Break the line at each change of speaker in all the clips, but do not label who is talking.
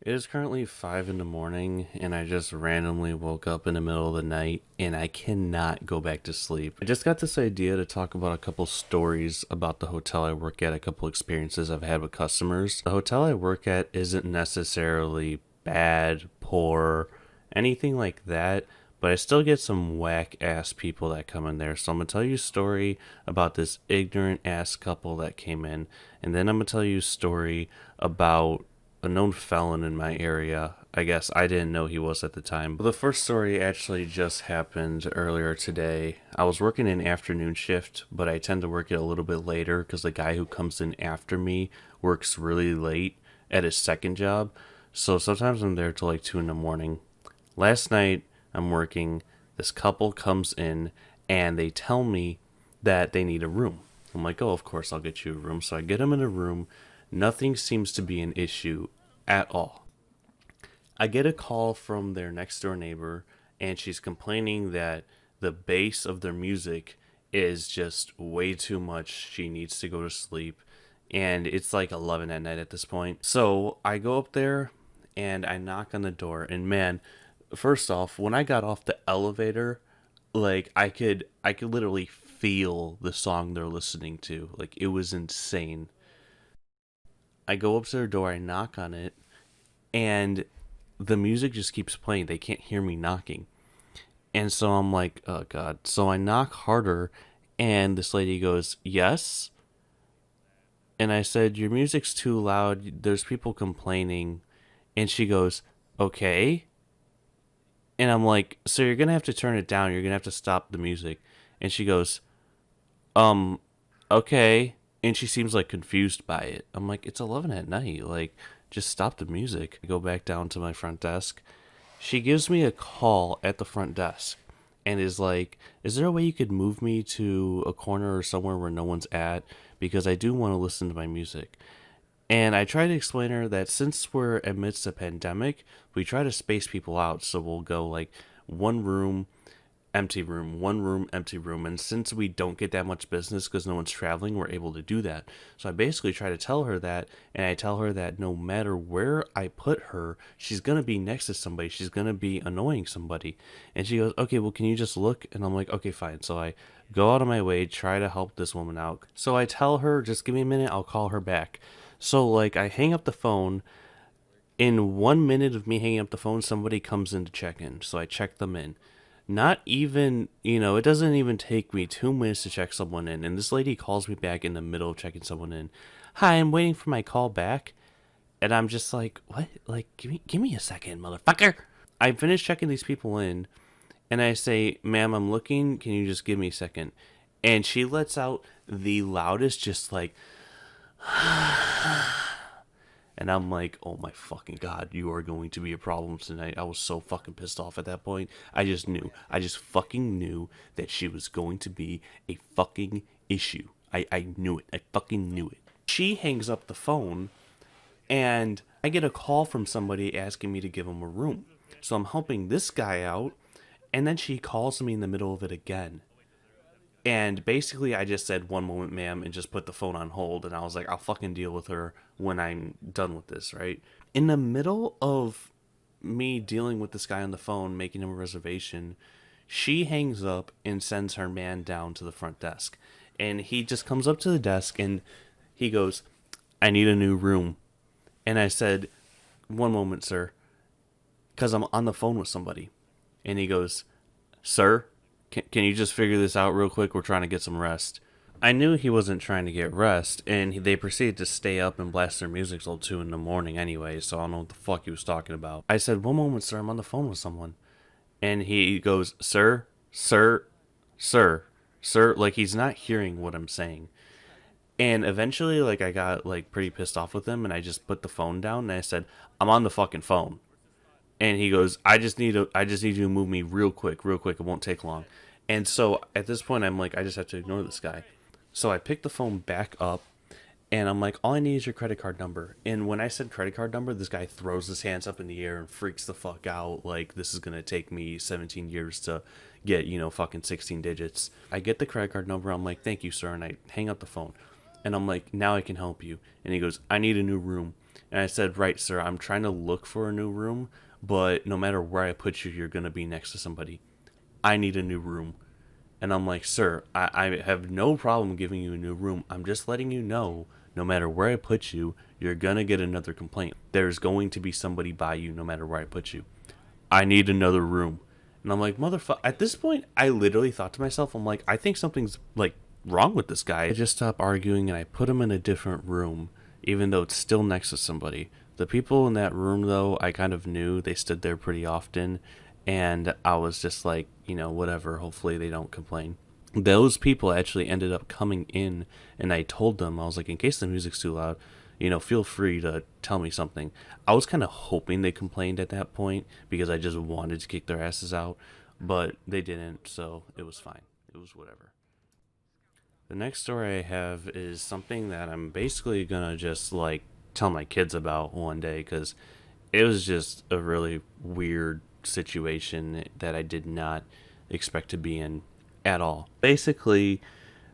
It is currently 5 in the morning, and I just randomly woke up in the middle of the night, and I cannot go back to sleep. I just got this idea to talk about a couple stories about the hotel I work at, a couple experiences I've had with customers. The hotel I work at isn't necessarily bad, poor, anything like that, but I still get some whack ass people that come in there. So I'm gonna tell you a story about this ignorant ass couple that came in, and then I'm gonna tell you a story about a known felon in my area. I guess I didn't know he was at the time. But the first story actually just happened earlier today. I was working an afternoon shift, but I tend to work it a little bit later because the guy who comes in after me works really late at his second job. So sometimes I'm there till like 2 in the morning. Last night I'm working, this couple comes in and they tell me that they need a room. I'm like, oh, of course I'll get you a room. So I get them in a room. Nothing seems to be an issue at all. I get a call from their next door neighbor, and she's complaining that the bass of their music is just way too much. She needs to go to sleep, and it's like 11 at night at this point. So I go up there and I knock on the door, and man, first off, when I got off the elevator, like I could literally feel the song they're listening to. Like it was insane. I go up to their door, I knock on it, and the music just keeps playing. They can't hear me knocking. And so I'm like, oh God. So I knock harder, and this lady goes, yes. And I said, your music's too loud. There's people complaining. And she goes, okay. And I'm like, so you're going to have to turn it down. You're going to have to stop the music. And she goes, um, okay. And she seems like confused by it. I'm like, it's 11 at night. Like, just stop the music. I go back down to my front desk. She gives me a call at the front desk and is like, is there a way you could move me to a corner or somewhere where no one's at? Because I do want to listen to my music. And I try to explain her that since we're amidst a pandemic, we try to space people out. So we'll go like one room, empty room, one room, empty room. And since we don't get that much business because no one's traveling, we're able to do that. So I basically try to tell her that, and I tell her that no matter where I put her, she's going to be next to somebody. She's going to be annoying somebody. And she goes, okay, well, can you just look? And I'm like, okay, fine. So I go out of my way, try to help this woman out. So I tell her, just give me a minute, I'll call her back. So like I hang up the phone. In 1 minute of me hanging up the phone, somebody comes in to check in. So I check them in. Not even, it doesn't even take me 2 minutes to check someone in. And this lady calls me back in the middle of checking someone in. Hi, I'm waiting for my call back. And I'm just like, what? Like, give me a second, motherfucker. I finish checking these people in. And I say, ma'am, I'm looking. Can you just give me a second? And she lets out the loudest, just like, and I'm like, oh my fucking God, you are going to be a problem tonight. I was so fucking pissed off at that point. I just knew. I just fucking knew that she was going to be a fucking issue. I knew it. I fucking knew it. She hangs up the phone, and I get a call from somebody asking me to give him a room. So I'm helping this guy out, and then she calls me in the middle of it again. And basically, I just said, one moment, ma'am, and just put the phone on hold. And I was like, I'll fucking deal with her when I'm done with this, right? In the middle of me dealing with this guy on the phone, making him a reservation, she hangs up and sends her man down to the front desk. And he just comes up to the desk and he goes, I need a new room. And I said, one moment, sir, because I'm on the phone with somebody. And he goes, sir, can you just figure this out real quick? We're trying to get some rest. I knew he wasn't trying to get rest, and they proceeded to stay up and blast their music till 2 in the morning anyway, so I don't know what the fuck he was talking about. I said, one moment, sir, I'm on the phone with someone. And he goes, sir, sir, sir, sir, like he's not hearing what I'm saying. And eventually, like, I got, like, pretty pissed off with him, and I just put the phone down, and I said, I'm on the fucking phone. And he goes, I just need you to move me real quick, real quick. It won't take long. And so at this point, I'm like, I just have to ignore this guy. So I pick the phone back up, and I'm like, all I need is your credit card number. And when I said credit card number, this guy throws his hands up in the air and freaks the fuck out. Like, this is going to take me 17 years to get, fucking 16 digits. I get the credit card number. I'm like, thank you, sir. And I hang up the phone. And I'm like, now I can help you. And he goes, I need a new room. And I said, right, sir, I'm trying to look for a new room, but no matter where I put you, you're going to be next to somebody. I need a new room. And I'm like, sir, I have no problem giving you a new room. I'm just letting you know, no matter where I put you, you're going to get another complaint. There's going to be somebody by you no matter where I put you. I need another room. And I'm like, motherfucker. At this point, I literally thought to myself, I'm like, I think something's like wrong with this guy. I just stopped arguing and I put him in a different room, even though it's still next to somebody. The people in that room, though, I kind of knew. They stood there pretty often. And I was just like, whatever. Hopefully they don't complain. Those people actually ended up coming in, and I told them, I was like, in case the music's too loud, feel free to tell me something. I was kind of hoping they complained at that point because I just wanted to kick their asses out, but they didn't, so it was fine. It was whatever. The next story I have is something that I'm basically gonna just like tell my kids about one day because it was just a really weird situation that I did not expect to be in at all. Basically,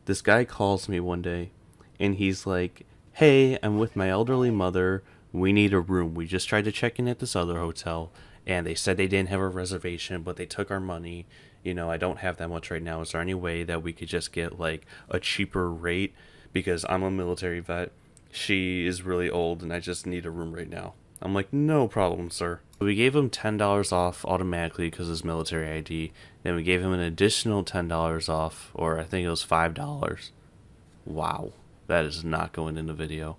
this guy calls me one day and he's like, hey, I'm with my elderly mother. We need a room. We just tried to check in at this other hotel and they said they didn't have a reservation, but they took our money. I don't have that much right now. Is there any way that we could just get like a cheaper rate? Because I'm a military vet. She is really old and I just need a room right now. I'm like, no problem, sir. We gave him $10 off automatically because of his military ID. Then we gave him an additional $10 off, or I think it was $5. Wow, that is not going in the video.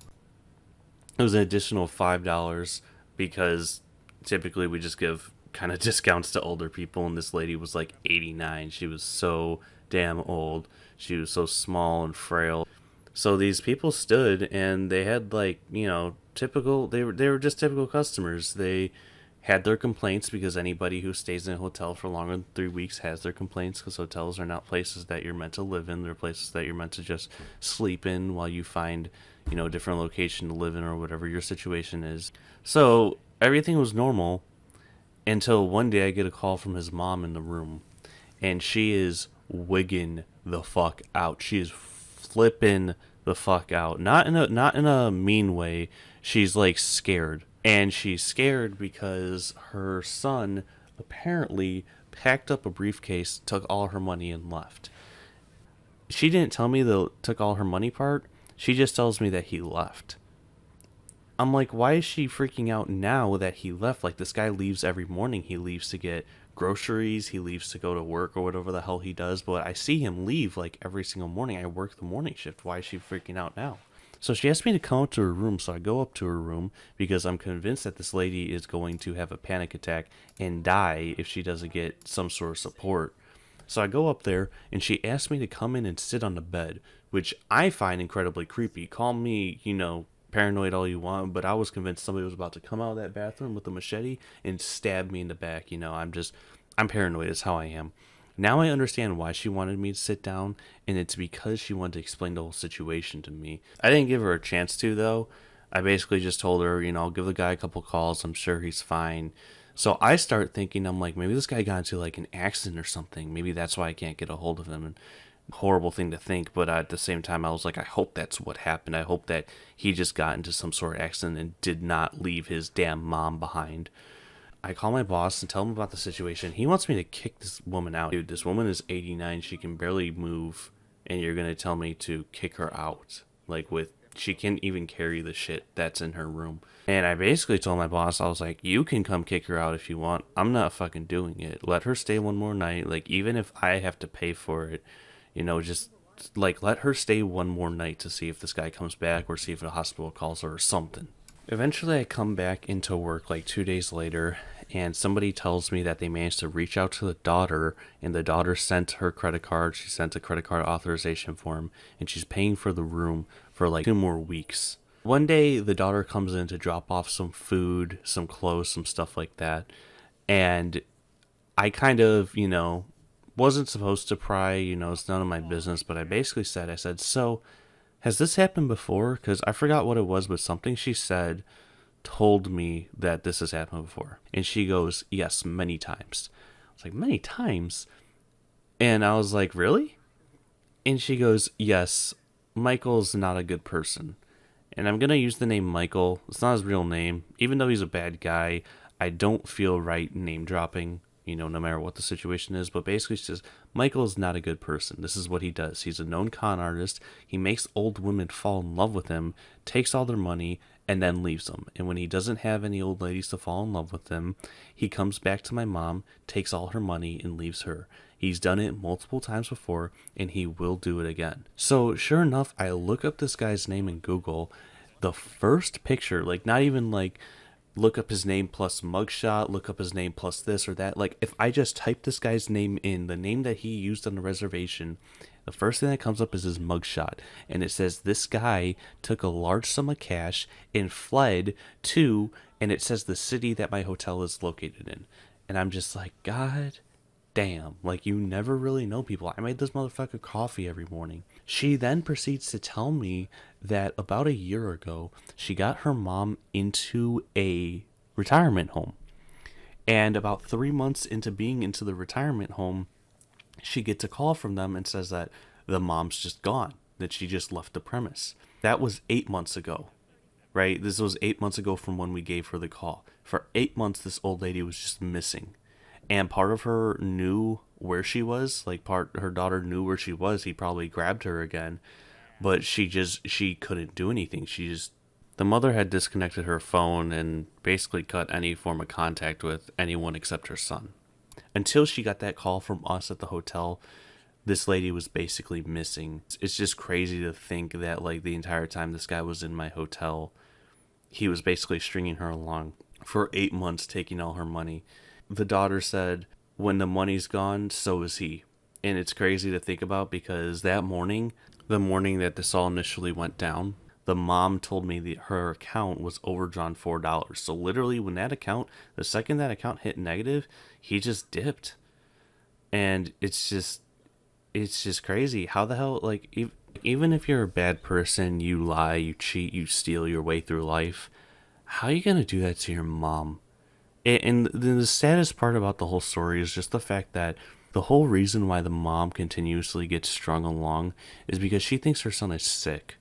It was an additional $5 because typically we just give kind of discounts to older people, and this lady was like 89. She was so damn old. She was so small and frail. So these people stood and they had like, typical, they were just typical customers. They had their complaints because anybody who stays in a hotel for longer than 3 weeks has their complaints because hotels are not places that you're meant to live in. They're places that you're meant to just sleep in while you find, a different location to live in or whatever your situation is. So everything was normal until one day I get a call from his mom in the room and she is wigging the fuck out. She is flipping the fuck out. Not in a mean way. She's like scared. And she's scared because her son apparently packed up a briefcase, took all her money, and left. She didn't tell me the took all her money part. She just tells me that he left. I'm like, why is she freaking out now that he left? Like, this guy leaves every morning. He leaves to get groceries. He leaves to go to work or whatever the hell he does. But I see him leave like every single morning. I work the morning shift. Why is she freaking out now? So she asked me to come up to her room, so I go up to her room because I'm convinced that this lady is going to have a panic attack and die if she doesn't get some sort of support. So I go up there, and she asked me to come in and sit on the bed, which I find incredibly creepy. Call me, paranoid all you want, but I was convinced somebody was about to come out of that bathroom with a machete and stab me in the back. I'm paranoid. It's how I am. Now I understand why she wanted me to sit down, and it's because she wanted to explain the whole situation to me. I didn't give her a chance to, though. I basically just told her, I'll give the guy a couple calls. I'm sure he's fine. So I start thinking, I'm like, maybe this guy got into like an accident or something. Maybe that's why I can't get a hold of him. And horrible thing to think, but at the same time, I was like, I hope that's what happened. I hope that he just got into some sort of accident and did not leave his damn mom behind. I call my boss and tell him about the situation. He wants me to kick this woman out. Dude, this woman is 89. She can barely move, and you're going to tell me to kick her out. She can't even carry the shit that's in her room. And I basically told my boss, I was like, you can come kick her out if you want. I'm not fucking doing it. Let her stay one more night. Even if I have to pay for it, just let her stay one more night to see if this guy comes back or see if the hospital calls her or something. Eventually, I come back into work 2 days later, and somebody tells me that they managed to reach out to the daughter, and the daughter sent her credit card. She sent a credit card authorization form, and she's paying for the room for 2 more weeks. One day, the daughter comes in to drop off some food, some clothes, some stuff like that, and I kind of, wasn't supposed to pry, it's none of my business, but I basically said, so, has this happened before? Because I forgot what it was, but something she said told me that this has happened before. And she goes, yes, many times. I was like, many times? And I was like, really? And she goes, yes, Michael's not a good person. And I'm going to use the name Michael. It's not his real name. Even though he's a bad guy, I don't feel right name dropping, you know, no matter what the situation is. But basically, it's just Michael is not a good person. This is what he does. He's a known con artist. He makes old women fall in love with him, takes all their money, and then leaves them. And when he doesn't have any old ladies to fall in love with him, he comes back to my mom, takes all her money, and leaves her. He's done it multiple times before, and he will do it again. So sure enough, I look up this guy's name in Google. The first picture, like not even like look up his name plus mugshot, look up his name plus this or that. Like if I just type this guy's name in, the name that he used on the reservation, the first thing that comes up is his mugshot. And it says this guy took a large sum of cash and fled to, and it says the city that my hotel is located in. And I'm just like, God damn, like you never really know people. I made this motherfucker coffee every morning. She then proceeds to tell me that about a year ago, she got her mom into a retirement home. And about 3 months into being into the retirement home, she gets a call from them and says that the mom's just gone, that she just left the premise. That was 8 months ago, right? This was 8 months ago from when we gave her the call. For 8 months, this old lady was just missing. And part of her knew where she was, like her daughter knew where she was. He probably grabbed her again, but she couldn't do anything. The mother had disconnected her phone and basically cut any form of contact with anyone except her son. Until she got that call from us at the hotel, this lady was basically missing. It's just crazy to think that like the entire time this guy was in my hotel, he was basically stringing her along for 8 months, taking all her money. The daughter said, when the money's gone, so is he. And it's crazy to think about because that morning, the morning that this all initially went down, the mom told me that her account was overdrawn $4. So literally when the second that account hit negative, he just dipped. And it's just crazy. How the hell, like, even if you're a bad person, you lie, you cheat, you steal your way through life, how are you going to do that to your mom? And the saddest part about the whole story is just the fact that the whole reason why the mom continuously gets strung along is because she thinks her son is sick.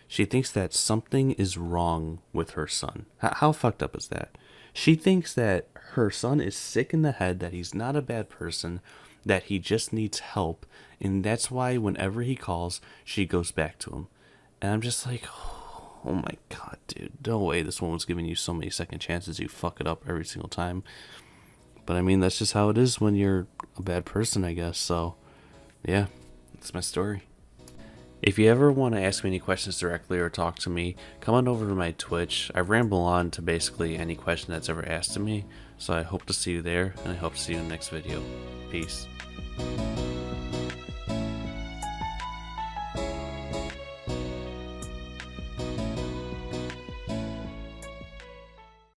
She thinks that something is wrong with her son. How fucked up is that? She thinks that her son is sick in the head, that he's not a bad person, that he just needs help, and that's why whenever he calls, she goes back to him. And I'm just like, oh my god, dude, no way this woman's giving you so many second chances, you fuck it up every single time. But I mean, that's just how it is when you're a bad person, I guess. So yeah, that's my story. If you ever want to ask me any questions directly or talk to me, come on over to my Twitch. I ramble on to basically any question that's ever asked to me, so I hope to see you there, and I hope to see you in the next video. Peace.